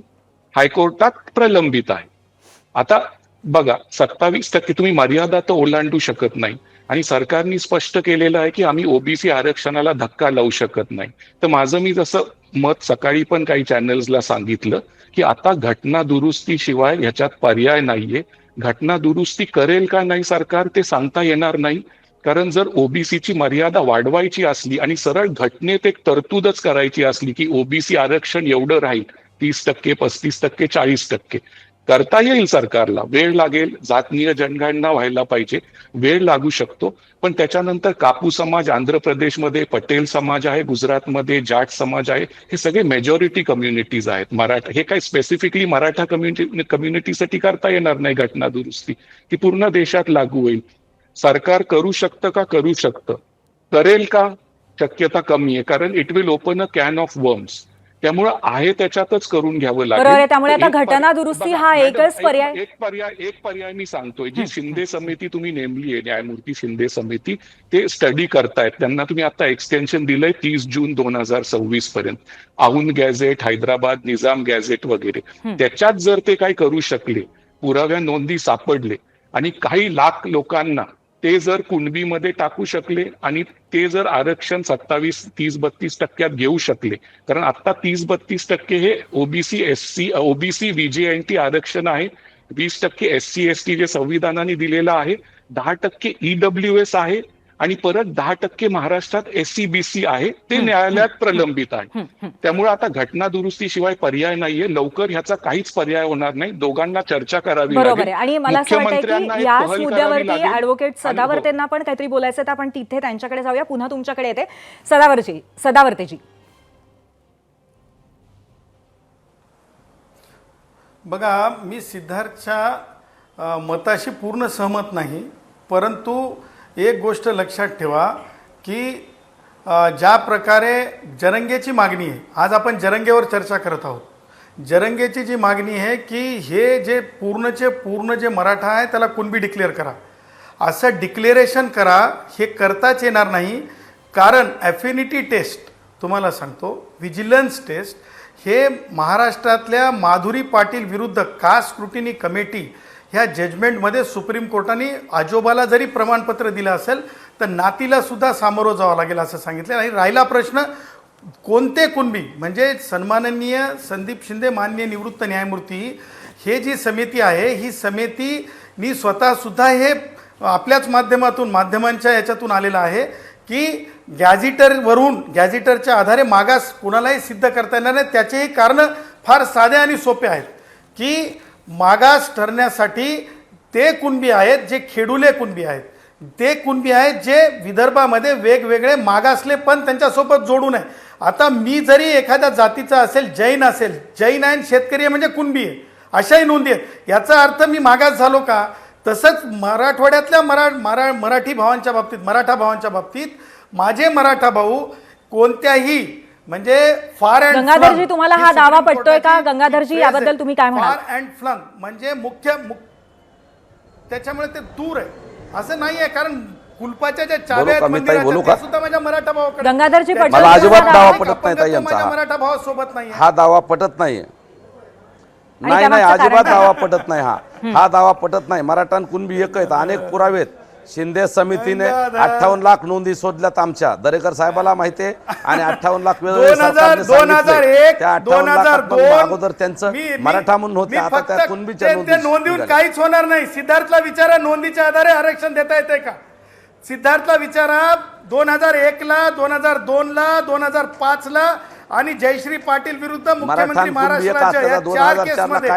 हायकोर्टात प्रलंबित आहे. आता बघा, 27% तुम्ही मर्यादा तर ओलांडू शकत नाही, आणि सरकारने स्पष्ट केलेलं आहे की आम्ही ओबीसी आरक्षणाला धक्का लावू शकत नाही. तर माझं मी जसं मत सकाळी पण काही चॅनल्सला सांगितलं की आता घटना दुरुस्तीशिवाय ह्याच्यात पर्याय नाहीये. घटना दुरुस्ती करेल का नाही सरकार ते सांगता येणार नाही, कारण जर ओबीसीची मर्यादा वाढवायची असली आणि सरळ घटनेत एक तरतूदच करायची असली की ओबीसी आरक्षण एवढं राहील, 30%, 35%, 40%, करता येईल सरकारला. वेळ लागेल, जातीय जनगणना व्हायला पाहिजे, वेळ लागू शकतो. पण त्याच्यानंतर कापू समाज आंध्र प्रदेशमध्ये, पटेल समाज आहे गुजरातमध्ये, जाट समाज आहे, हे सगळे मेजॉरिटी कम्युनिटीज आहेत. मराठा, हे काही स्पेसिफिकली मराठा कम्युनिटीसाठी करता येणार नाही घटना दुरुस्ती, ती पूर्ण देशात लागू होईल. सरकार करू शकतं का? करू शकतं. करेल का? शक्यता कमी आहे, कारण it will open a can of worms. त्यामुळे आहे त्याच्यातच करून घ्यावं लागेल. त्यामुळे आता घटना दुरुस्ती हा एकच पर्याय. एक पर्याय मी सांगतोय, जी शिंदे समिती तुम्ही नेमली आहे, न्यायमूर्ती शिंदे समिती, ते स्टडी करतायत. त्यांना तुम्ही आता एक्सटेन्शन दिलंय 30 जून 2026 पर्यंत. औंध गॅझेट, हैदराबाद निजाम गॅझेट वगैरे, त्याच्यात जर ते काही करू शकले, पुराव्या नोंदी सापडले, आणि काही लाख लोकांना ते जर कुणबीमध्ये टाकू शकले, आणि ते जर आरक्षण 27, 30, 32% घेऊ शकले, कारण आता 30-32% हे ओबीसी VJNT आरक्षण आहे, 20% SC ST जे संविधानाने दिलेलं आहे, 10% EWS आहे, आणि परत 10% महाराष्ट्रात SC-BC आहे ते न्यायालयात प्रलंबित आहे. त्यामुळे आता घटना दुरुस्तीशिवाय पर्याय नाहीये. लवकर ह्याचा काहीच पर्याय होणार नाही. दोघांना चर्चा करावी बरोबर लागेल. आहे. आणि मला असं वाटतं मुख्यमंत्र्यांना की एक याच पहल करावी मुद्द्यावरती लागेल. ऍडव्होकेट आणि सदावर्तेंना पण काहीतरी बोलायचं तर आपण तिथे त्यांच्याकडे जाऊया. पुन्हा तुमच्याकडे येते सदावर्तेजी. बघा, मी सिद्धार्थच्या मताशी पूर्ण सहमत नाही, परंतु एक गोष्ट लक्षात ठेवा की ज्या प्रकारे जरंगेची मागणी आहे, आज आपण जरंगेवर चर्चा करत आहोत. जरंगेची जी मागणी आहे की हे जे पूर्ण जे मराठा आहे त्याला कुणबी डिक्लेअर करा, असं डिक्लेरेशन करा. हे करताच येणार नाही, कारण ॲफिनिटी टेस्ट तुम्हाला सांगतो, व्हिजिलन्स टेस्ट हे महाराष्ट्रातल्या माधुरी पाटील विरुद्ध कास्ट स्क्रुटिनी कमिटी ह्या जजमेंटमध्ये सुप्रीम कोर्टाने आजोबाला जरी प्रमाणपत्र दिलं असेल तर नातीला सुद्धा सामोरं जावं लागेल असं सांगितलं. आणि राहिला प्रश्न कोणते कुणबी, म्हणजे सन्माननीय संदीप शिंदे माननीय निवृत्त न्यायमूर्ती, हे जी समिती आहे ही समितीनी स्वतःसुद्धा हे आपल्याच माध्यमांच्या याच्यातून आलेलं आहे की गॅझेटरच्या आधारे मागास कुणालाही सिद्ध करता येणार नाही. त्याचेही कारणं फार साधे आणि सोपे आहेत की मागास ठरण्यासाठी ते कुणबी आहेत जे खेडुले कुणबी आहेत, ते कुणबी आहेत जे विदर्भामध्ये वेगवेगळे मागासले पण त्यांच्यासोबत जोडून आहे. आता मी जरी एखाद्या जातीचा असेल, जैन आहे, शेतकरी आहे म्हणजे कुणबी आहे, अशाही नोंदी आहेत. याचा अर्थ मी मागास झालो का? तसंच मराठवाड्यातल्या मराठा भावांच्या बाबतीत माझे मराठा भाऊ कोणत्याही म्हणजे फार अँड गंगाधरजी, तुम्हाला हा दावा पटतोय का? गंगाधरजी, याबद्दल तुम्ही काय म्हणाल? फार अँड फ्लंग म्हणजे मुख्य त्याच्यामुळे ते दूर आहे असं नाही आहे, कारण कुलपाच्या ज्या चाव्या आहेत मंदिराच्या ते सुद्धा माझ्या मराठा भावाकडे. गंगाधरजी, मला अजिबात दावा पटत नाही ताई यांचा. माझ्या मराठा भावासोबत नाही. हा दावा पटत नाहीये. नाही, अजिबात दावा पटत नाही. हा दावा पटत नाही. मराठा आणि कुणबी एक आहेत. अनेक पुरावे आहेत. शिंदे समितीने 58 लाख नोंदी शोधल्यात आमच्या. दरेकर साहेबाला माहिती आहे. आणि 58 लाख वेळोवेळी सरकारने सांगितले. त्या 58 लाखात अगोदर त्यांचं मराठा म्हणून होते, आता त्या कुणबीच्या नोंदीहून काहीच होणार नाही. सिद्धार्थला विचारा, नोंदीच्या आधारे आरक्षण देता येते का? सिद्धार्थला विचारा, 2001 ला, 2002 ला, 2005 ला आणि जयश्री पाटील विरुद्ध मुख्यमंत्री महाराष्ट्राच्या या 4 केसमध्ये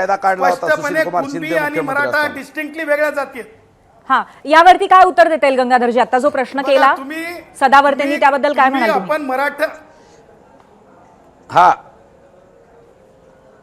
स्पष्टपणे कुणबी आणि मराठा डिस्टिंक्टली वेगळ्या जाती आहेत. हा, यावरती काय उत्तर देता येईल गंगाधरजी? आता जो प्रश्न केला सदावर्तेंनी, त्याबद्दल काय म्हणाल तुम्ही? आपण मराठा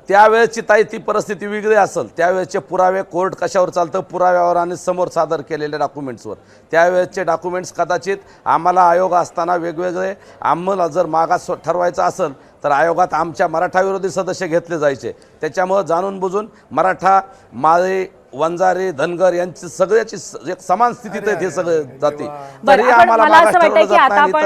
त्यावेळेची ताई ती परिस्थिती वेगळी असेल. त्यावेळेचे पुरावे कोर्ट कशावर चालतं? पुराव्यावर आणि समोर सादर केलेल्या डॉक्युमेंट्सवर. त्यावेळेचे डॉक्युमेंट्स कदाचित आम्हाला आयोग असताना वेगवेगळे, आम्हाला जर मागास ठरवायचं असेल तर आयोगात आमच्या मराठा विरोधी सदस्य घेतले जायचे. त्याच्यामुळं जाणून बुजून मराठा, माळे, वंजारी, धनगर यांची सगळ्याची एक समान स्थितीत आहे हे सगळे जाती. मला असं वाटतं की आता आपण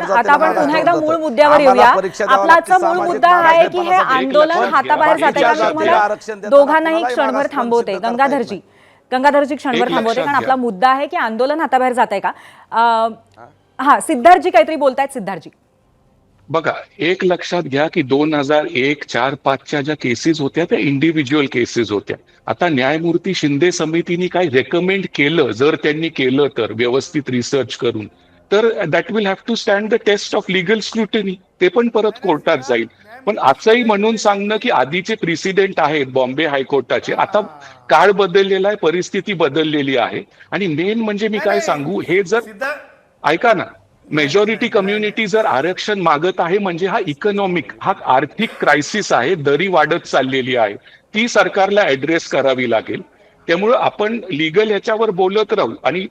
पुन्हा एकदा मूळ मुद्द्यावर येऊया. आपला मूळ मुद्दा आहे की हे आंदोलन हाताबाहेर जाते का? तुम्हाला दोघांनाही क्षणभर थांबवते. गंगाधरजी क्षणभर थांबवते, कारण आपला मुद्दा आहे की आंदोलन हाताबाहेर जात आहे का? हा, सिद्धार्थजी काहीतरी बोलतायत. सिद्धार्थजी, बघा, एक लक्षात घ्या की 2001, 4, 5च्या ज्या केसेस होत्या त्या इंडिव्हिज्युअल केसेस होत्या. आता न्यायमूर्ती शिंदे समितीने काय रेकमेंड केलं, जर त्यांनी केलं तर व्यवस्थित रिसर्च करून, तर that will have to stand the test of legal scrutiny. ते पण परत कोर्टात जाईल. पण असंही म्हणून सांगणं की आधीचे प्रेसिडेंट आहेत बॉम्बे हायकोर्टाचे, आता काळ बदललेला आहे, परिस्थिती बदललेली आहे. आणि मेन म्हणजे मी काय सांगू, हे जर ऐका ना, मेजॉरिटी कम्युनिटी जर आरक्षण मागत आहे म्हणजे हा इकॉनॉमिक, हा आर्थिक क्रायसिस आहे, दरी वाढत चाललेली आहे, ती सरकारला ऍड्रेस करावी लागेल. त्यामुळं आपण लिगल ह्याच्यावर बोलत राहू आणि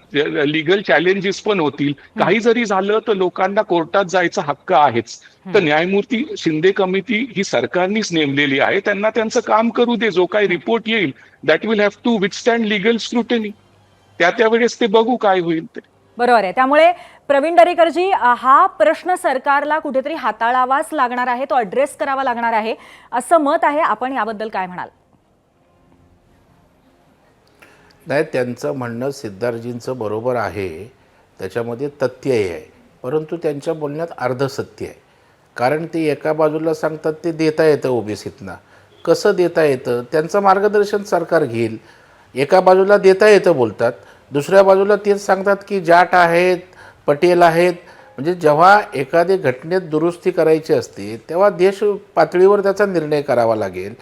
लिगल चॅलेंजेस पण होतील. काही जरी झालं तर लोकांना कोर्टात जायचा हक्क आहेच. तर न्यायमूर्ती शिंदे कमिटी ही सरकारनीच नेमलेली आहे, त्यांना त्यांचं काम करू दे. जो काही रिपोर्ट येईल that will have to withstand legal scrutiny. त्यावेळेस ते बघू काय होईल ते. बरोबर आहे. त्यामुळे प्रवीण दरेकरजी, हा प्रश्न सरकारला कुठेतरी हाताळावाच लागणार आहे, तो अड्रेस करावा लागणार आहे असं मत आहे. आपण याबद्दल काय म्हणाल? नाही, त्यांचं म्हणणं सिद्धार्थजींचं बरोबर आहे, त्याच्यामध्ये तथ्यही आहे, परंतु त्यांच्या बोलण्यात अर्धसत्य आहे. कारण ते एका बाजूला सांगतात ते देता येतं ओबीसीतना, कसं देता येतं त्यांचं मार्गदर्शन सरकार घेईल. एका बाजूला देता येतं बोलतात, दुसऱ्या बाजूला तेच सांगतात की जाट आहेत, पटेल आहेत. म्हणजे जेव्हा एखादी घटनेत दुरुस्ती करायची असते तेव्हा देश पातळीवर त्याचा निर्णय करावा लागेल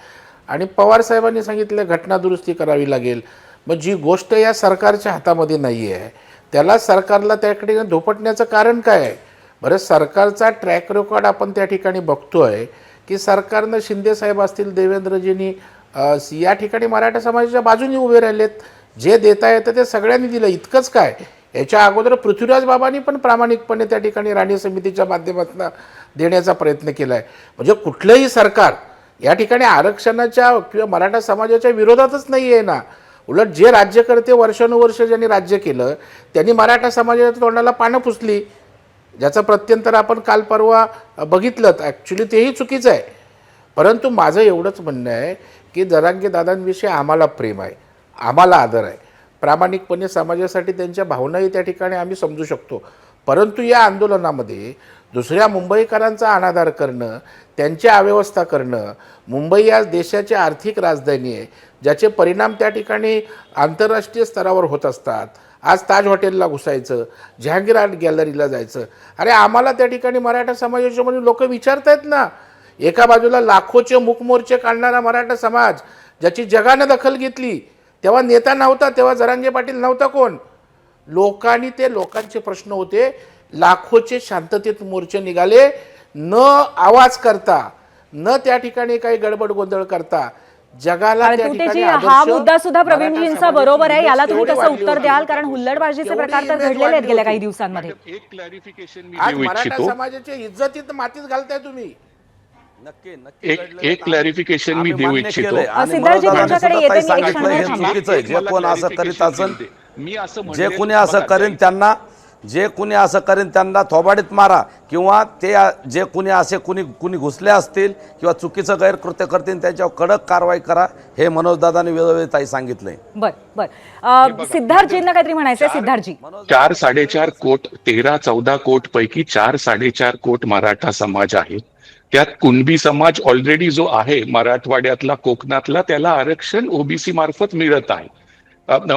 आणि पवार साहेबांनी सांगितलं घटना दुरुस्ती करावी लागेल. मग जी गोष्ट या सरकारच्या हातामध्ये नाही आहे त्याला सरकारला त्याकडे धोपटण्याचं कारण काय आहे? बरं, सरकारचा ट्रॅक रेकॉर्ड आपण त्या ठिकाणी बघतोय की सरकारनं शिंदेसाहेब असतील, देवेंद्रजींनी या ठिकाणी मराठा समाजाच्या बाजूने उभे राहिलेत. जे देता येतं ते सगळ्यांनी दिलं. इतकंच काय, याच्या अगोदर पृथ्वीराज बाबांनी पण प्रामाणिकपणे त्या ठिकाणी राणे समितीच्या माध्यमातून देण्याचा प्रयत्न केला आहे. म्हणजे कुठलंही सरकार या ठिकाणी आरक्षणाच्या किंवा मराठा समाजाच्या विरोधातच नाही आहे ना. उलट जे राज्यकर्ते वर्षानुवर्ष ज्यांनी राज्य केलं त्यांनी मराठा समाजाच्या तोंडाला पानं पुसली, ज्याचं प्रत्यंतर आपण काल परवा बघितलं. ॲक्च्युली तेही चुकीचं आहे. परंतु माझं एवढंच म्हणणं आहे की जरांगे दादांविषयी आम्हाला प्रेम आहे, आम्हाला आदर आहे. प्रामाणिकपणे समाजासाठी त्यांच्या भावनाही त्या ठिकाणी आम्ही समजू शकतो. परंतु या आंदोलनामध्ये दुसऱ्या मुंबईकरांचा अनादर करणं, त्यांची अव्यवस्था करणं, मुंबई या देशाची आर्थिक राजधानी आहे ज्याचे परिणाम त्या ठिकाणी आंतरराष्ट्रीय स्तरावर होत असतात. आज ताज हॉटेलला घुसायचं, जहांगीर आर्ट गॅलरीला जायचं. अरे आम्हाला त्या ठिकाणी मराठा समाजाच्या मध्ये लोक विचारतायत ना. एका बाजूला लाखोचे मूकमोर्चे काढणारा मराठा समाज ज्याची जगानं दखल घेतली, तेव्हा नेता नव्हता, तेव्हा जरांगे पाटील नव्हता कोण. लोकांनी ते लोकांचे प्रश्न होते, लाखोचे शांततेत मोर्चे निघाले, न आवाज करता, न त्या ठिकाणी काही गडबड गोंधळ करता. जगाला त्या ठिकाणी हा मुद्दा सुद्धा प्रवीणजींचा बरोबर आहे. याला तुम्ही कसं उत्तर द्याल? कारण हुल्लडबाजीचे प्रकार तर घडलेले आहेत गेल्या काही दिवसांमध्ये. एक क्लॅरिफिकेशन मी आज देऊ मराठा इच्छितो. समाजाची इज्जतीत मातीत घालताय तुम्ही. एक क्लॅरिफिकेशन मी देऊ इच्छितो. सिद्धार्थजी त्यांच्याकडे येते, मी एक क्षण चुकीचं आहे. जे कोण असं करीत असेल, मी असं जे कुणी असं करेन त्यांना, जे कुणी असं करेन त्यांना थोबाडीत मारा, किंवा ते जे कुणी असे कुणी घुसले असतील किंवा चुकीचं गैरकृत्य करतील त्यांच्यावर कडक कारवाई करा, हे मनोजदादांनी वेळोवेळी ताई सांगितलंय. बर सिद्धार्थजींना काहीतरी म्हणायचंय. सिद्धार्थजी, 4-4.5 कोट 13-14 कोट पैकी 4-4.5 कोट मराठा समाज आहे. त्यात कुणबी समाज ऑलरेडी जो आहे मराठवाड्यातला, कोकणातला, त्याला आरक्षण ओबीसी मार्फत मिळत आहे.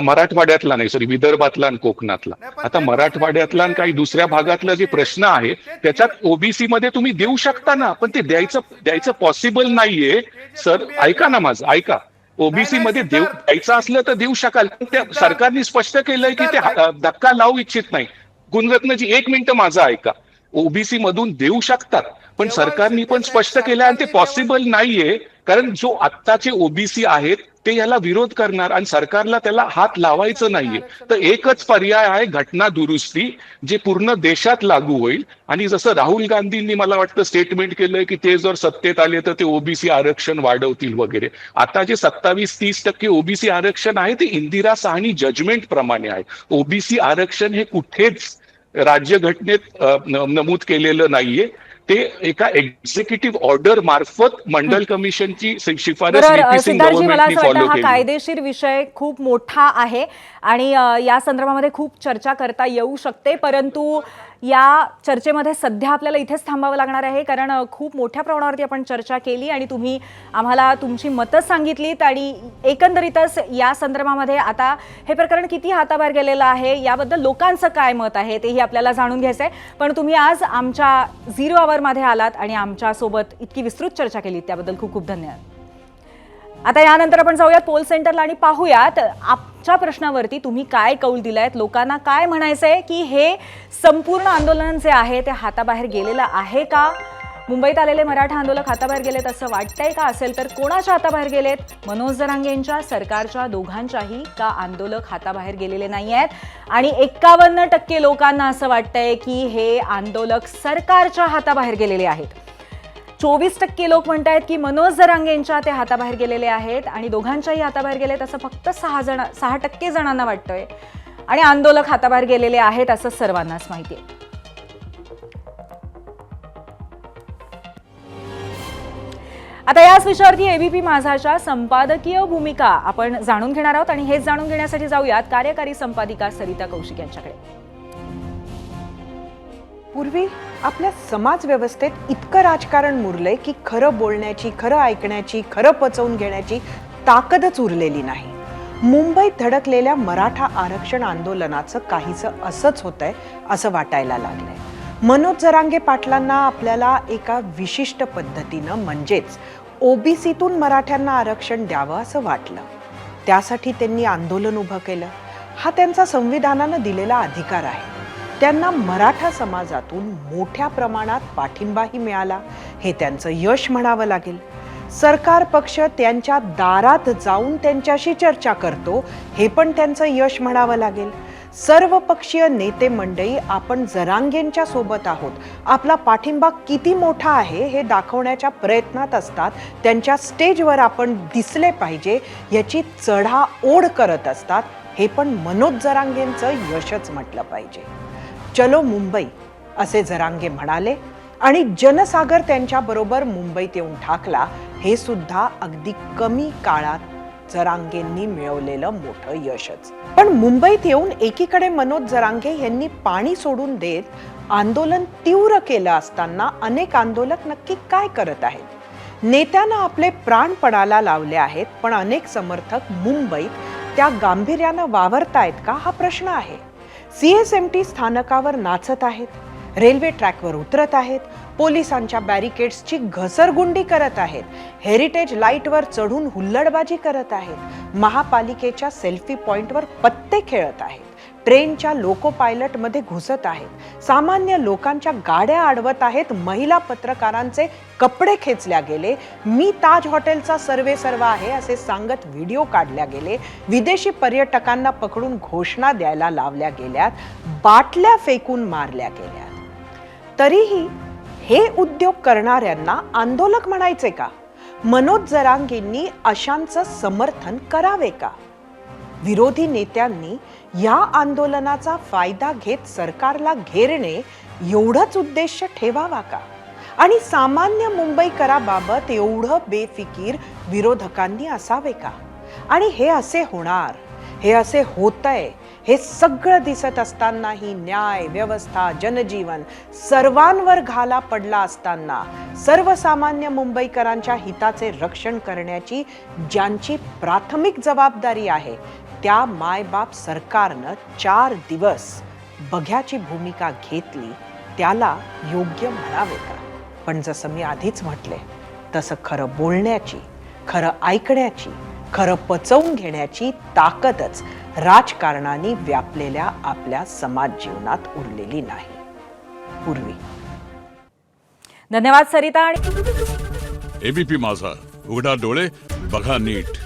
मराठवाड्यातला नाही, सॉरी, विदर्भातला आणि कोकणातला. आता मराठवाड्यातला आणि काही दुसऱ्या भागातला जे प्रश्न आहे त्याच्यात ओबीसी मध्ये तुम्ही देऊ शकता ना, पण ते द्यायचं पॉसिबल नाहीये. सर ऐका ना माझं, ऐका. ओबीसी मध्ये द्यायचं असलं तर देऊ शकाल. त्या सरकारने स्पष्ट केलंय की ते धक्का लावू इच्छित नाही. गुणरत्नजी, 1 मिनिट माझं ऐका. ओबीसी मधून देऊ शकतात, पण सरकारने पण स्पष्ट केलं आणि ते पॉसिबल नाहीये. कारण जो आत्ताचे ओबीसी आहेत ते याला विरोध करणार आणि सरकारला त्याला हात लावायचं नाहीये. तर एकच पर्याय आहे, घटना दुरुस्ती, जे पूर्ण देशात लागू होईल. आणि जसं राहुल गांधींनी मला वाटतं स्टेटमेंट केलंय की ते जर सत्तेत आले तर ते ओबीसी आरक्षण वाढवतील वगैरे. आता जे 27-30% ओबीसी आरक्षण आहे ते इंदिरा साहनी जजमेंट प्रमाणे आहे. ओबीसी आरक्षण हे कुठेच राज्यघटनेत नमूद केलेलं नाहीये. ते एका एक्झिक्युटिव्ह ऑर्डर मार्फत मंडल कमिशनची शिफारस सिद्धार्थजी, मला असं वाटतं हा कायदेशीर विषय खूप मोठा आहे आणि या संदर्भामध्ये खूप चर्चा करता येऊ शकते. परंतु या चर्चेमध्ये सध्या आपल्याला इथेच थांबावं लागणार आहे, कारण खूप मोठ्या प्रमाणावरती आपण चर्चा केली आणि तुम्ही आम्हाला तुमची मतं सांगितलीत. आणि एकंदरीतच या संदर्भामध्ये आता हे प्रकरण किती हाताबाहेर गेलेलं आहे याबद्दल लोकांचं काय मत आहे तेही आपल्याला जाणून घ्यायचं आहे. पण तुम्ही आज आमच्या 0 आवरमध्ये आलात आणि आमच्यासोबत इतकी विस्तृत चर्चा केली त्याबद्दल खूप खूप धन्यवाद. आता यानंतर आपण जाऊयात पोल सेंटरला आणि पाहूयात आमच्या प्रश्नावरती तुम्ही काय कौल दिलायत, लोकांना काय म्हणायचंय की हे संपूर्ण आंदोलन जे आहे ते हाताबाहेर गेलेलं आहे का? मुंबईत आलेले मराठा आंदोलक हाताबाहेर गेलेत असं वाटतंय का? असेल तर कोणाच्या हाताबाहेर गेलेत? मनोज जरांगेंच्या, सरकारच्या, दोघांच्याही का आंदोलक हाताबाहेर गेलेले नाही आहेत? आणि 51% लोकांना असं वाटतंय की हे आंदोलक सरकारच्या हाताबाहेर गेलेले आहेत. 24% लोक म्हणतायत की मनोज जरांगेंच्या ते हाताबाहेर गेलेले आहेत आणि दोघांच्याही हाताबाहेर गेलेत असं फक्त 6% जणांना वाटतंय. आणि आंदोलक हाताबाहेर गेलेले आहेत असं सर्वांनाच माहिती आहे. आता याच विषयावरती एबीपी माझाच्या संपादकीय भूमिका आपण जाणून घेणार आहोत आणि हेच जाणून घेण्यासाठी जाऊयात कार्यकारी संपादिका सरिता कौशिक यांच्याकडे. पूर्वी आपल्या समाज व्यवस्थेत इतकं राजकारण मुरलंय की खरं बोलण्याची, खरं ऐकण्याची, खरं पचवून घेण्याची ताकदच उरलेली नाही. मुंबईत धडकलेल्या मराठा आरक्षण आंदोलनाचं काहीसं असंच होतंय असं वाटायला लागलंय. मनोज जरांगे पाटलांना आपल्याला एका विशिष्ट पद्धतीनं म्हणजेच ओबीसीतून मराठ्यांना आरक्षण द्यावं असं वाटलं. त्यासाठी त्यांनी आंदोलन उभं केलं. हा त्यांचा संविधानानं दिलेला अधिकार आहे. त्यांना मराठा समाजातून मोठ्या प्रमाणात पाठिंबाही मिळाला. हे त्यांचं यश म्हणावं लागेल. सरकार पक्ष त्यांच्या दारात जाऊन त्यांच्याशी चर्चा करतो, हे पण त्यांचं यश म्हणावं लागेल. सर्वपक्षीय नेते मंडळी आपण जरांगेंच्या सोबत आहोत, आपला पाठिंबा किती मोठा आहे हे दाखवण्याच्या प्रयत्नात असतात. त्यांच्या स्टेजवर आपण दिसले पाहिजे याची चढाओढ करत असतात. हे पण मनोज जरांगेंचं यशच म्हटलं पाहिजे. चलो मुंबई असे जरांगे म्हणाले आणि जनसागर त्यांच्याबरोबर मुंबईत येऊन ठाकला. हे सुद्धा अगदी कमी काळात जरांगेंनी मिळवलेलं मोठं यशच. पण मुंबईत येऊन एकीकडे मनोज जरांगे यांनी पाणी सोडून देत आंदोलन तीव्र केलं असताना अनेक आंदोलक नक्की काय करत आहेत? नेत्यांना आपले प्राण पणाला लावले आहेत, पण अनेक समर्थक मुंबईत त्या गांभीर्यानं वावरतायत का हा प्रश्न आहे. CSMT स्थानकावर नाचत आहेत, रेल्वे ट्रॅकवर उतरत आहेत, पोलिसांच्या बॅरिकेड्सची घसरगुंडी करत आहेत, हेरिटेज लाईटवर चढून हुल्लडबाजी करत आहेत, महापालिकेच्या सेल्फी पॉइंटवर पत्ते खेळत आहेत, ट्रेनच्या लोको पायलटमध्ये घुसत आहेत, सामान्य लोकांच्या गाड्या अडवत आहेत, महिला पत्रकारांचे कपडे खेचल्या गेले, मी ताज हॉटेलचा सर्वेसर्वा आहे असे सांगत व्हिडिओ काढल्या गेले, विदेशी पर्यटकांना पकडून घोषणा द्यायला लावल्या गेल्यात, बाटल्या फेकून मारल्या गेल्यात. तरीही हे उद्योग करणाऱ्यांना आंदोलक म्हणायचे का? मनोज जरांगेंनी अशांचं समर्थन करावे का? विरोधी नेत्यांनी या आंदोलनाचा फायदा घेत सरकारला घेरणे एवढंच उद्देश ठेवावा का? आणि सामान्य मुंबईकराबाबत एवढं बेफिकीर विरोधकांनी असावे का? आणि हे असे होणार, हे असे होतंय, हे सगळं दिसत असतानाही न्याय व्यवस्था जनजीवन सर्वांवर घाला पडला असताना सर्वसामान्य मुंबईकरांच्या हिताचे रक्षण करण्याची ज्यांची प्राथमिक जबाबदारी आहे त्या मायबाप सरकारनं 4 दिवस बघ्याची भूमिका घेतली, त्याला योग्य म्हणावे का? पण जसं मी आधीच म्हटले तसं खरं बोलण्याची, खरं ऐकण्याची, खरं पचवून घेण्याची ताकदच राजकारणाने व्यापलेल्या आपल्या समाज जीवनात उरलेली नाही. पूर्वी. धन्यवाद सरिता. एबीपी माझा, उघडा डोळे बघा नीट.